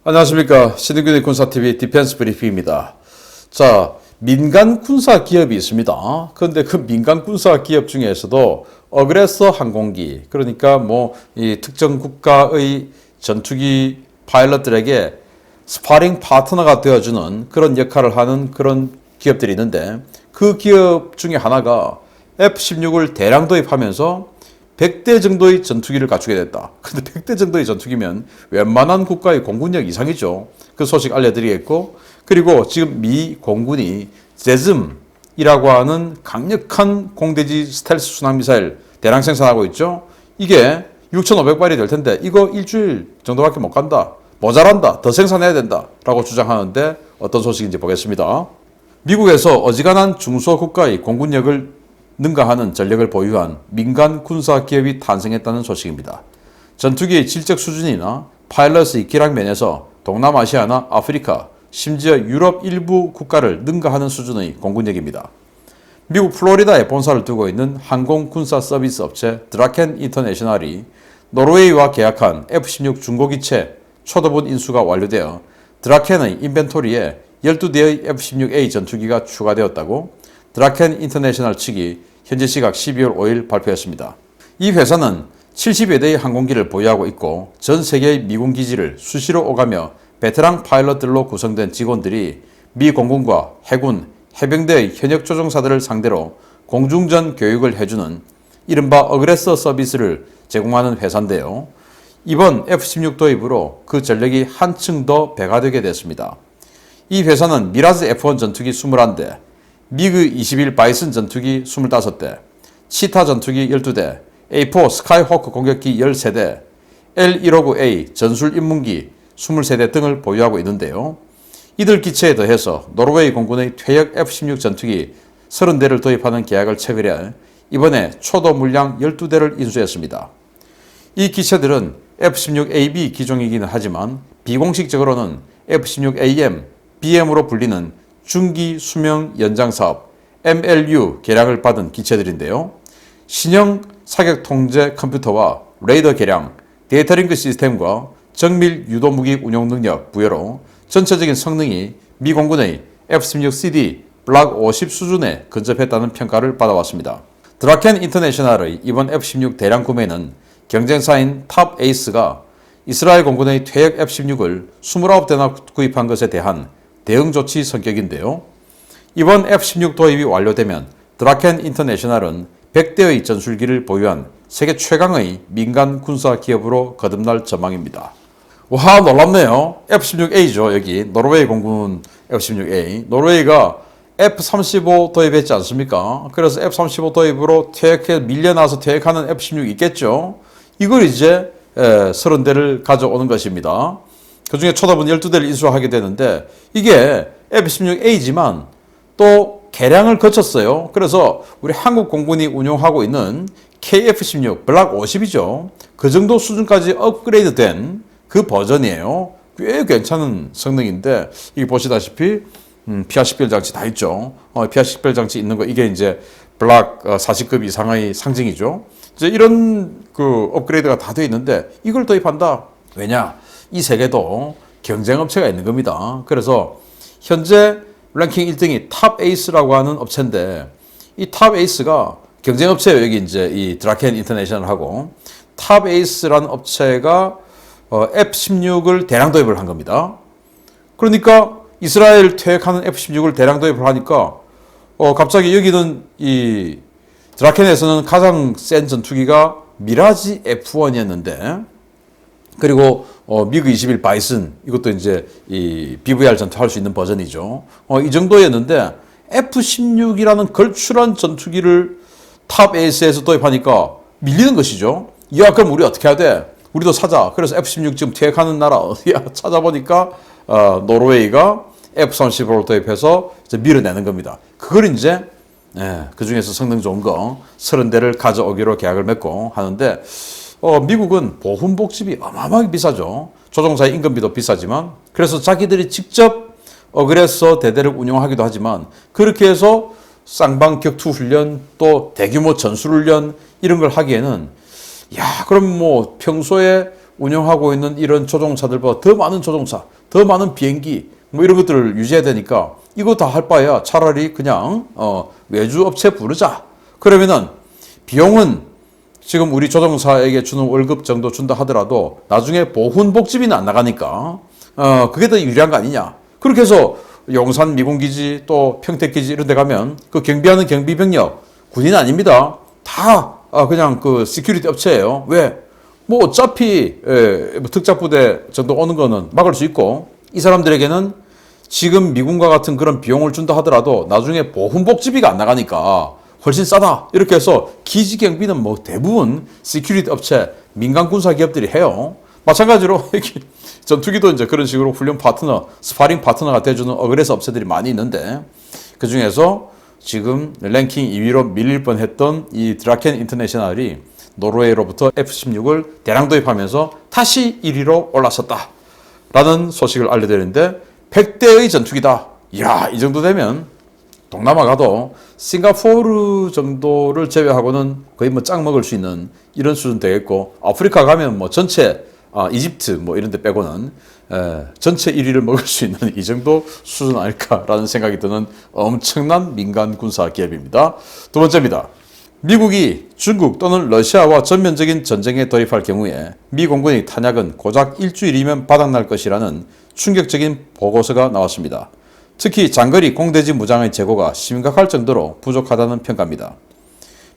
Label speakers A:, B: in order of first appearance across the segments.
A: 안녕하십니까. 신흥균의 군사TV 디펜스 브리핑입니다. 자, 민간 군사 기업이 있습니다. 그런데 그 민간 군사 기업 중에서도 어그레서 항공기, 그러니까 이 특정 국가의 전투기 파일럿들에게 스파링 파트너가 되어주는 그런 역할을 하는 그런 기업들이 있는데, 그 기업 중에 하나가 F-16을 대량 도입하면서 100대 정도의 전투기를 갖추게 됐다. 근데 100대 정도의 전투기면 웬만한 국가의 공군력 이상이죠. 그 소식 알려드리겠고, 그리고 지금 미 공군이 제즘이라고 하는 강력한 공대지 스텔스 순항미사일 대량 생산하고 있죠. 이게 6,500발이 될 텐데 이거 일주일 정도밖에 못 간다. 모자란다. 더 생산해야 된다. 라고 주장하는데 어떤 소식인지 보겠습니다. 미국에서 어지간한 중소국가의 공군력을 능가하는 전력을 보유한 민간 군사 기업이 탄생했다는 소식입니다. 전투기의 질적 수준이나 파일럿의 기량 면에서 동남아시아나 아프리카, 심지어 유럽 일부 국가를 능가하는 수준의 공군력입니다. 미국 플로리다에 본사를 두고 있는 항공 군사 서비스 업체 드라켄 인터내셔널이 노르웨이와 계약한 F-16 중고기체 초도분 인수가 완료되어 드라켄의 인벤토리에 12대의 F-16A 전투기가 추가되었다고 드라켄 인터내셔널 측이 현재 시각 12월 5일 발표했습니다. 이 회사는 70여 대의 항공기를 보유하고 있고 전 세계의 미군 기지를 수시로 오가며 베테랑 파일럿들로 구성된 직원들이 미 공군과 해군, 해병대의 현역 조종사들을 상대로 공중전 교육을 해주는 이른바 어그레서 서비스를 제공하는 회사인데요. 이번 F-16 도입으로 그 전력이 한층 더 배가되게 됐습니다. 이 회사는 미라즈 F-1 전투기 21대, 미그 21 바이슨 전투기 25대, 치타 전투기 12대, A4 스카이호크 공격기 13대, L-159A 전술 입문기 23대 등을 보유하고 있는데요. 이들 기체에 더해서 노르웨이 공군의 퇴역 F-16 전투기 30대를 도입하는 계약을 체결해 이번에 초도 물량 12대를 인수했습니다. 이 기체들은 F-16AB 기종이기는 하지만 비공식적으로는 F-16AM, BM으로 불리는 중기 수명 연장 사업 MLU 계량을 받은 기체들인데요. 신형 사격 통제 컴퓨터와 레이더 계량, 데이터 링크 시스템과 정밀 유도 무기 운용 능력 부여로 전체적인 성능이 미 공군의 F-16CD 블락 50 수준에 근접했다는 평가를 받아왔습니다. 드라켄 인터내셔널의 이번 F-16 대량 구매는 경쟁사인 탑 에이스가 이스라엘 공군의 퇴역 F-16을 29대나 구입한 것에 대한 대응 조치 성격인데요. 이번 F-16 도입이 완료되면 드라켄 인터내셔널은 100대의 전술기를 보유한 세계 최강의 민간 군사 기업으로 거듭날 전망입니다. 와, 놀랍네요. F-16A죠. 여기 노르웨이 공군 F-16A. 노르웨이가 F-35 도입했지 않습니까? 그래서 F-35 도입으로 밀려나서 퇴역하는 F-16 있겠죠. 이걸 이제 30대를 가져오는 것입니다. 그 중에 초도분 12대를 인수하게 되는데 이게 F-16A지만 또 개량을 거쳤어요. 그래서 우리 한국 공군이 운용하고 있는 KF-16 블락 50이죠. 그 정도 수준까지 업그레이드 된 그 버전이에요. 꽤 괜찮은 성능인데 이게 보시다시피 피하 식별 장치 다 있죠. 피하 식별 장치 있는 거 이게 이제 블락 40급 이상의 상징이죠. 이제 이런 그 업그레이드가 다 되어 있는데 이걸 도입한다. 왜냐? 이 세계도 경쟁 업체가 있는 겁니다. 그래서 현재 랭킹 1등이 탑 에이스라고 하는 업체인데 이 탑 에이스가 경쟁 업체예요. 여기 이제 이 드라켄 인터내셔널하고 탑 에이스라는 업체가 F-16을 대량 도입을 한 겁니다. 그러니까 이스라엘 퇴역하는 F-16을 대량 도입을 하니까 갑자기 여기는 이 드라켄에서는 가장 센 전투기가 미라지 F-1이었는데 그리고 미그 21 바이슨 이것도 이제 이 BVR 전투할 수 있는 버전이죠. 이 정도였는데 F-16이라는 걸출한 전투기를 탑 에이스에서 도입하니까 밀리는 것이죠. 야, 그럼 우리 어떻게 해야 돼? 우리도 사자. 그래서 F-16 지금 퇴역하는 나라 어디야? 찾아보니까 노르웨이가 F-35를 도입해서 이제 밀어내는 겁니다. 그걸 이제 그 중에서 성능 좋은 거 30대를 가져오기로 계약을 맺고 하는데 미국은 보훈 복집이 어마어마하게 비싸죠. 조종사의 임금비도 비싸지만 그래서 자기들이 직접 어그레서 대대를 운영하기도 하지만 그렇게 해서 쌍방 격투 훈련 또 대규모 전술 훈련 이런 걸 하기에는 그럼 평소에 운영하고 있는 이런 조종사들보다 더 많은 조종사, 더 많은 비행기 뭐 이런 것들을 유지해야 되니까 이거 다 할 바에야 차라리 그냥 외주 업체 부르자. 그러면은 비용은 지금 우리 조종사에게 주는 월급 정도 준다 하더라도 나중에 보훈복지비는 안 나가니까 그게 더 유리한 거 아니냐. 그렇게 해서 용산 미군기지 또 평택기지 이런 데 가면 그 경비하는 경비병력 군인 아닙니다. 다 그냥 그 시큐리티 업체예요. 왜? 뭐 어차피 뭐 특작부대 정도 오는 거는 막을 수 있고 이 사람들에게는 지금 미군과 같은 그런 비용을 준다 하더라도 나중에 보훈복지비가 안 나가니까 훨씬 싸다. 이렇게 해서 기지 경비는 뭐 대부분 시큐리티 업체, 민간 군사 기업들이 해요. 마찬가지로 전투기도 이제 그런 식으로 훈련 파트너, 스파링 파트너가 돼주는 어그레서 업체들이 많이 있는데 그 중에서 지금 랭킹 2위로 밀릴 뻔했던 이 드라켄 인터내셔널이 노르웨이로부터 F-16을 대량 도입하면서 다시 1위로 올라섰다라는 소식을 알려드리는데 100대의 전투기다. 이야, 이 정도 되면 동남아 가도 싱가포르 정도를 제외하고는 거의 뭐 짱 먹을 수 있는 이런 수준 되겠고 아프리카 가면 뭐 전체 이집트 뭐 이런 데 빼고는 전체 1위를 먹을 수 있는 이 정도 수준 아닐까라는 생각이 드는 엄청난 민간 군사 기업입니다. 두 번째입니다. 미국이 중국 또는 러시아와 전면적인 전쟁에 돌입할 경우에 미 공군의 탄약은 고작 일주일이면 바닥날 것이라는 충격적인 보고서가 나왔습니다. 특히 장거리 공대지 무장의 재고가 심각할 정도로 부족하다는 평가입니다.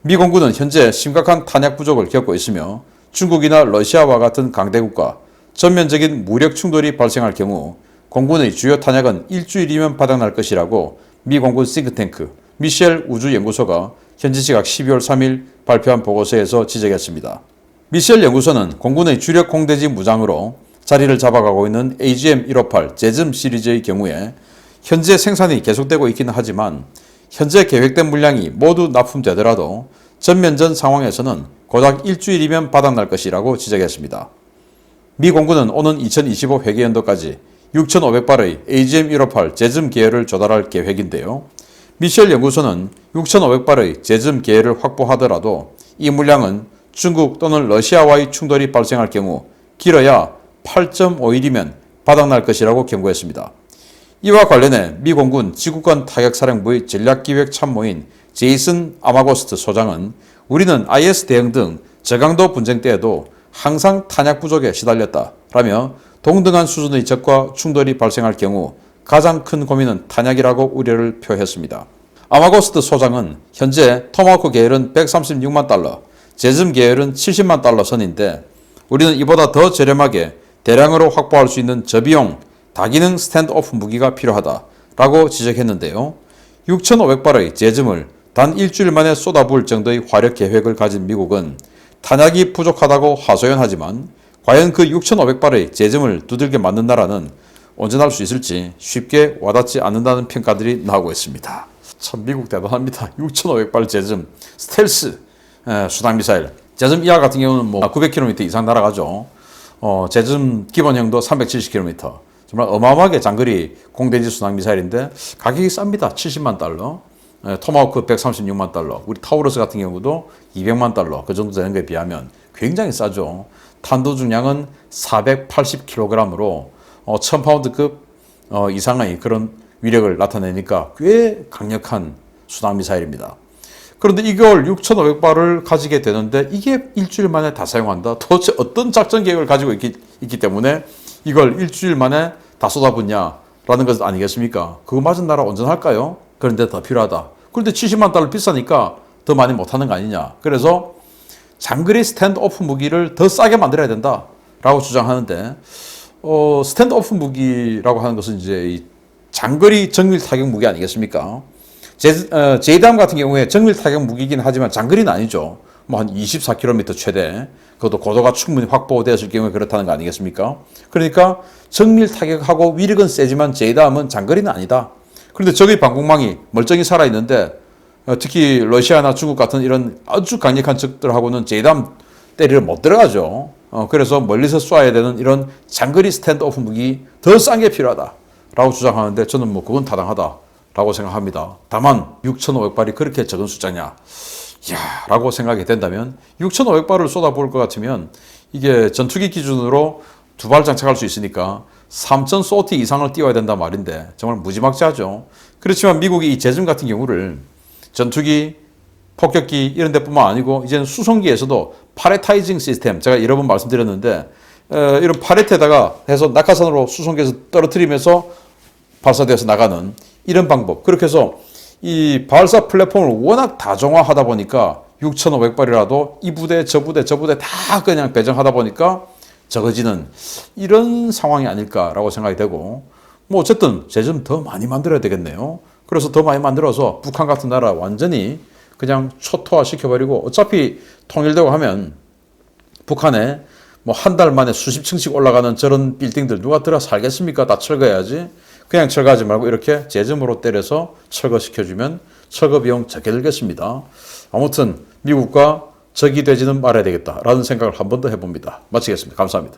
A: 미 공군은 현재 심각한 탄약 부족을 겪고 있으며 중국이나 러시아와 같은 강대국과 전면적인 무력 충돌이 발생할 경우 공군의 주요 탄약은 일주일이면 바닥날 것이라고 미 공군 싱크탱크 미셸 우주연구소가 현지 시각 12월 3일 발표한 보고서에서 지적했습니다. 미셸 연구소는 공군의 주력 공대지 무장으로 자리를 잡아가고 있는 AGM-158 제즘 시리즈의 경우에 현재 생산이 계속되고 있기는 하지만 현재 계획된 물량이 모두 납품되더라도 전면전 상황에서는 고작 일주일이면 바닥날 것이라고 지적했습니다. 미 공군은 오는 2025 회계연도까지 6,500발의 AGM-158 제즘 계열을 조달할 계획인데요. 미셸 연구소는 6,500발의 제즘 계열을 확보하더라도 이 물량은 중국 또는 러시아와의 충돌이 발생할 경우 길어야 8.5일이면 바닥날 것이라고 경고했습니다. 이와 관련해 미 공군 지구권 타격사령부의 전략기획 참모인 제이슨 아마고스트 소장은 우리는 IS 대응 등 저강도 분쟁 때에도 항상 탄약 부족에 시달렸다라며 동등한 수준의 적과 충돌이 발생할 경우 가장 큰 고민은 탄약이라고 우려를 표했습니다. 아마고스트 소장은 현재 토마호크 계열은 136만 달러, 제즘 계열은 70만 달러 선인데 우리는 이보다 더 저렴하게 대량으로 확보할 수 있는 저비용 다기능 스탠드오프 무기가 필요하다라고 지적했는데요. 6,500발의 제즘을 단 일주일 만에 쏟아부을 정도의 화력 계획을 가진 미국은 탄약이 부족하다고 하소연하지만 과연 그 6,500발의 제즘을 두들겨 맞는 나라는 온전할 수 있을지 쉽게 와닿지 않는다는 평가들이 나오고 있습니다. 참 미국 대단합니다. 6,500발 제즘 스텔스 수당미사일 제즘 이하 같은 경우는 뭐 900km 이상 날아가죠. 제즘 기본형도 370km. 정말 어마어마하게 장거리 공대지 순항미사일인데 가격이 쌉니다. 70만 달러. 토마호크 136만 달러. 우리 타우러스 같은 경우도 200만 달러. 그 정도 되는 거에 비하면 굉장히 싸죠. 탄도 중량은 480kg으로 1000파운드급 이상의 그런 위력을 나타내니까 꽤 강력한 순항미사일입니다. 그런데 이걸 6,500발을 가지게 되는데 이게 일주일 만에 다 사용한다? 도대체 어떤 작전 계획을 가지고 있기 때문에 이걸 일주일 만에 다 쏟아붓냐라는 것 아니겠습니까? 그거 맞은 나라 온전할까요? 그런데 더 필요하다. 그런데 70만 달러 비싸니까 더 많이 못하는 거 아니냐. 그래서 장거리 스탠드오프 무기를 더 싸게 만들어야 된다라고 주장하는데 스탠드오프 무기라고 하는 것은 이제 이 장거리 정밀 타격 무기 아니겠습니까? 제이담 같은 경우에 정밀 타격 무기이긴 하지만 장거리는 아니죠. 뭐 한 24km 최대. 그것도 고도가 충분히 확보되었을 경우에 그렇다는 거 아니겠습니까? 그러니까 정밀 타격하고 위력은 세지만 제이담은 장거리는 아니다. 그런데 적의 방공망이 멀쩡히 살아있는데 특히 러시아나 중국 같은 이런 아주 강력한 적들하고는 제이담 때리를 못 들어가죠. 그래서 멀리서 쏴야 되는 이런 장거리 스탠드오프 무기 더 싼 게 필요하다라고 주장하는데 저는 뭐 그건 타당하다라고 생각합니다. 다만 6,500발이 그렇게 적은 숫자냐? 라고 생각이 된다면 6,500발을 쏟아부을 것 같으면 이게 전투기 기준으로 2발 장착할 수 있으니까 3,000 소티 이상을 띄워야 된단 말인데 정말 무지막지하죠. 그렇지만 미국이 이 제즘 같은 경우를 전투기, 폭격기 이런 데뿐만 아니고 이제는 수송기에서도 파레타이징 시스템, 제가 여러 번 말씀드렸는데 이런 파레트에다가 해서 낙하산으로 수송기에서 떨어뜨리면서 발사돼서 나가는 이런 방법. 그렇게 해서 이 발사 플랫폼을 워낙 다종화하다 보니까 6,500발이라도 이 부대, 저 부대, 저 부대 다 그냥 배정하다 보니까 적어지는 이런 상황이 아닐까라고 생각이 되고, 뭐 어쨌든 제좀 더 많이 만들어야 되겠네요. 그래서 더 많이 만들어서 북한 같은 나라 완전히 그냥 초토화 시켜버리고, 어차피 통일되고 하면 북한에 뭐 한 달 만에 수십 층씩 올라가는 저런 빌딩들 누가 들어 살겠습니까? 다 철거해야지. 그냥 철거하지 말고 이렇게 제점으로 때려서 철거시켜주면 철거 비용 적게 들겠습니다. 아무튼 미국과 적이 되지는 말아야 되겠다라는 생각을 한 번 더 해봅니다. 마치겠습니다. 감사합니다.